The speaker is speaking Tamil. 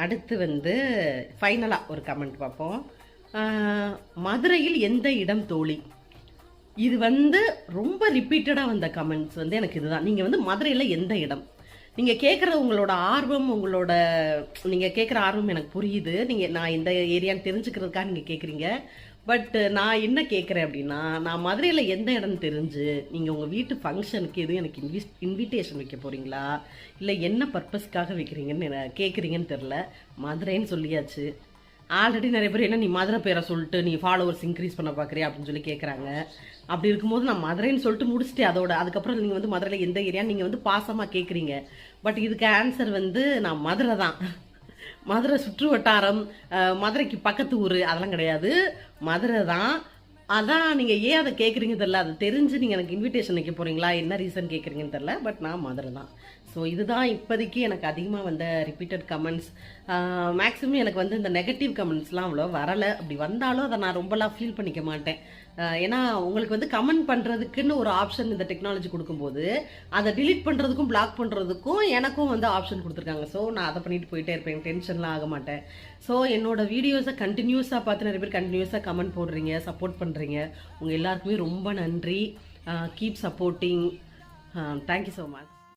அடுத்து வந்து ஃபைனலாக ஒரு கமெண்ட் பார்ப்போம். மதுரையில் எந்த இடம் தோழி? இது வந்து ரொம்ப ரிப்பீட்டடாக வந்த கமெண்ட்ஸ் வந்து எனக்கு இதுதான். நீங்கள் வந்து மதுரையில் எந்த இடம்? நீங்கள் கேட்குற உங்களோட ஆர்வம், நீங்கள் கேட்குற ஆர்வம் எனக்கு புரியுது. நான் இந்த ஏரியான்னு தெரிஞ்சுக்கிறதுக்காக நீங்கள் கேட்குறீங்க. பட் நான் என்ன கேட்குறேன் அப்படின்னா, நான் மதுரையில் எந்த இடம்னு தெரிஞ்சு நீங்கள் உங்கள் வீட்டு ஃபங்க்ஷனுக்கு எதுவும் எனக்கு இன்விடேஷன் வைக்க போகிறீங்களா, இல்லை என்ன பர்பஸ்க்காக வைக்கிறீங்கன்னு கேட்குறீங்கன்னு தெரில. மதுரைன்னு சொல்லியாச்சு. ஆல்ரெடி நிறைய பேர் என்ன நீ மதுரை பேரை சொல்லிட்டு நீ ஃபாலோவர்ஸ் இன்க்ரீஸ் பண்ண பார்க்குறியா அப்படின்னு சொல்லி கேட்குறாங்க. அப்படி இருக்கும்போது நான் மதுரைன்னு சொல்லிட்டு முடிச்சுட்டு அதுக்கப்புறம் நீங்கள் வந்து மதுரையில் எந்த ஏரியான்னு நீங்கள் வந்து பாசமாக கேட்குறீங்க. பட் இதுக்கு ஆன்சர் வந்து நான் மதுரை தான். மதுரை சுற்று வட்டாரம், மதுரைக்கு பக்கத்து ஊர் அதெல்லாம் கிடையாது, மதுரை தான். அதான் நீங்கள் ஏன் அதை கேட்குறீங்க தெரில. அதை தெரிஞ்சு நீங்கள் எனக்கு இன்விடேஷன் வைக்க போகிறீங்களா, என்ன ரீசன் கேட்குறீங்கன்னு தெரில. பட் நான் மதுரை தான். ஸோ இதுதான் இப்போதைக்கு எனக்கு அதிகமாக வந்த ரிப்பீட்டட் கமெண்ட்ஸ். மேக்ஸிமம் எனக்கு வந்து இந்த நெகட்டிவ் கமெண்ட்ஸ்லாம் அவ்வளோ வரலை. அப்படி வந்தாலும் அதை நான் ரொம்பலாம் ஃபீல் பண்ணிக்க மாட்டேன். ஏன்னா உங்களுக்கு வந்து கமெண்ட் பண்ணுறதுக்குன்னு ஒரு ஆப்ஷன் இந்த டெக்னாலஜி கொடுக்கும்போது அதை டிலீட் பண்ணுறதுக்கும் பிளாக் பண்ணுறதுக்கும் எனக்கும் வந்து ஆப்ஷன் கொடுத்துருக்காங்க. ஸோ நான் அதை பண்ணிட்டு போயிட்டே இருப்பேன், டென்ஷன்லாம் ஆக மாட்டேன். ஸோ என்னோட வீடியோஸை கண்டினியூஸாக பார்த்து நிறைய பேர் கண்டினியூஸாக கமெண்ட் போடுறீங்க, சப்போர்ட் பண்ணுறீங்க. உங்கள் எல்லாருக்குமே ரொம்ப நன்றி. Keep supporting. Thank you so much.